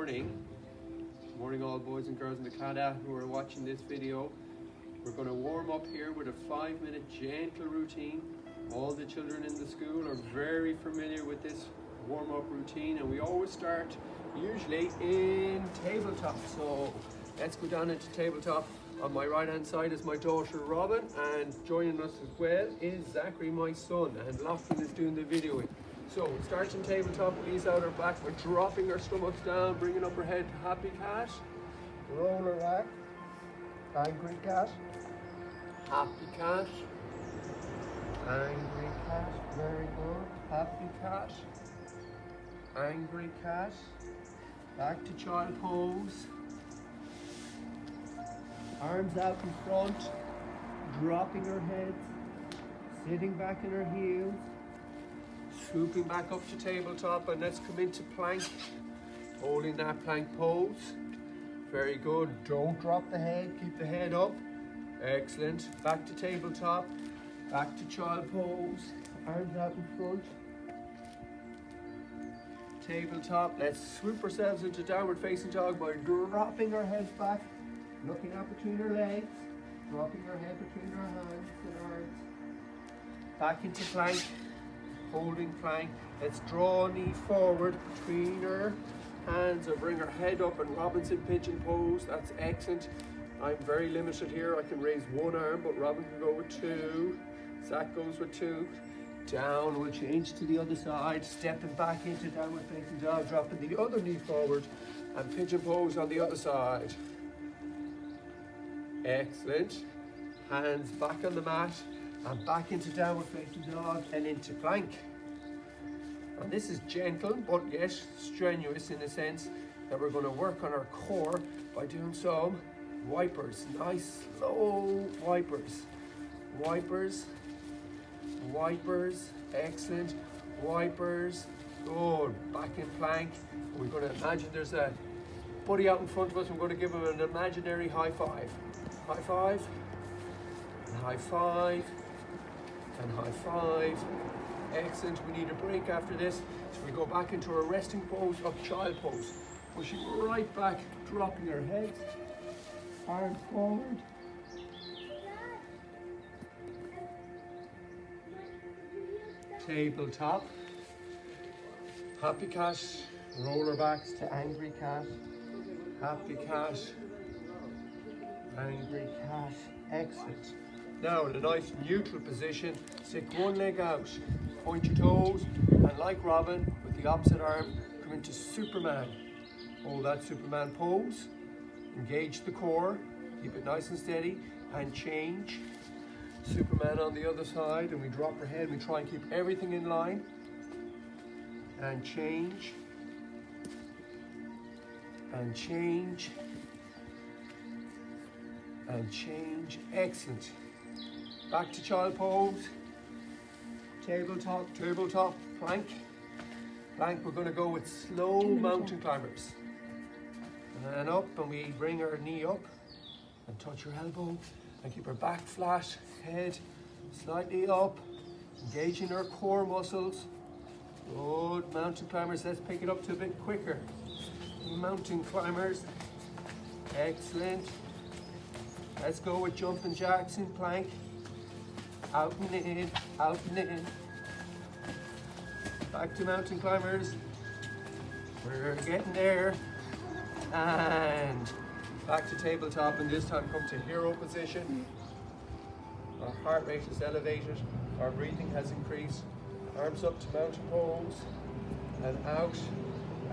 morning. Good morning all boys and girls in the Claddagh who are watching this video. We're going to warm up here with a 5-minute gentle routine. All the children in the school are very familiar with this warm-up routine, and we always start usually in tabletop. So let's go down into tabletop. On my right hand side is my daughter Robin, and joining us as well is Zachary, my son, and Lachlan is doing the videoing. So we start in tabletop, we ease out our back, we're dropping our stomachs down, bringing up our head, happy cat, roll our back, angry cat, happy cat, angry cat, very good, happy cat, angry cat, back to child pose, arms out in front, dropping our heads, sitting back in our heels, swooping back up to tabletop, and let's come into plank, holding that plank pose. Very good, don't drop the head, keep the head up. Excellent, back to tabletop, back to child pose, arms out in front. Tabletop, let's swoop ourselves into downward facing dog by dropping our heads back, looking up between our legs, dropping our head between our hands and arms. Back into plank, holding plank. Let's draw a knee forward between our hands or bring our head up and Robin's in pigeon pose. That's excellent. I'm very limited here. I can raise one arm, but Robin can go with two. Zach goes with two. Down, we'll change to the other side, stepping back into downward facing dog, dropping the other knee forward and pigeon pose on the other side. Excellent. Hands back on the mat and back into downward facing dog and into plank. And this is gentle but yet strenuous in the sense that we're going to work on our core by doing some wipers. Nice slow wipers. Wipers. Wipers. Excellent. Wipers. Good. Back in plank. We're going to imagine there's a buddy out in front of us. We're going to give him an imaginary high five. High five. And high five. And high five. Excellent. We need a break after this, so we go back into our resting pose of child pose, pushing right back, dropping our heads, arms forward, tabletop, happy cat, roller backs to angry cat, happy cat, angry cat. Excellent. Now in a nice neutral position, stick one leg out, point your toes, and like Robin, with the opposite arm, come into Superman. Hold that Superman pose, engage the core, keep it nice and steady, and change. Superman on the other side, and we drop our head, we try and keep everything in line, and change, and change, and change. Excellent. Back to child pose, tabletop, plank. Plank, we're going to go with slow mountain climbers. And up, and we bring our knee up and touch your elbow and keep our back flat, head slightly up, engaging our core muscles. Good, mountain climbers, let's pick it up to a bit quicker. Mountain climbers, excellent. Let's go with jumping jacks in plank. Out and in, out and in. Back to mountain climbers. We're getting there. And back to tabletop, and this time come to hero position. Our heart rate is elevated. Our breathing has increased. Arms up to mountain pose. And out.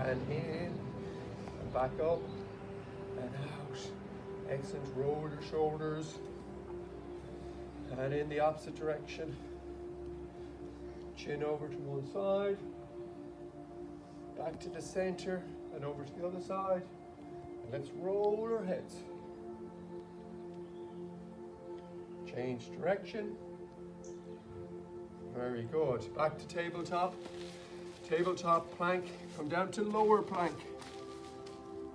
And in. And back up. And out. Excellent. Roll your shoulders. And in the opposite direction. Chin over to one side. Back to the center and over to the other side. And let's roll our heads. Change direction. Very good. Back to tabletop. Tabletop plank. Come down to lower plank.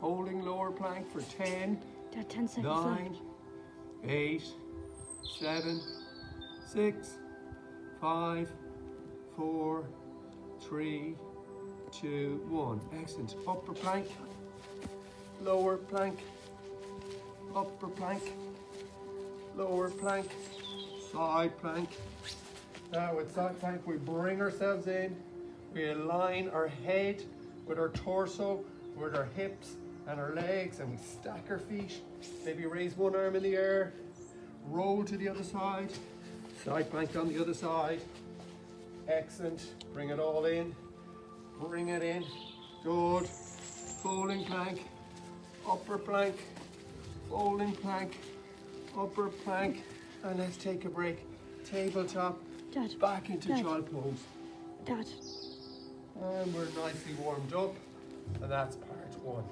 Holding lower plank for 10, 10 seconds 9, left. 8, 7, 6, 5, 4, 3, 2, 1. Excellent. Upper plank. lower plank, upper plank, lower plank, side plank. Now with side plank, we bring ourselves in, we align our head with our torso, with our hips and our legs, and we stack our feet. Maybe raise one arm in the air, roll to the other side, side plank on the other side. Excellent. Bring it all in. Bring it in. Good. Folding plank, upper plank, folding plank, upper plank, and let's take a break. Tabletop, Dad, back into Dad. child pose. Dad. And we're nicely warmed up, and that's part one.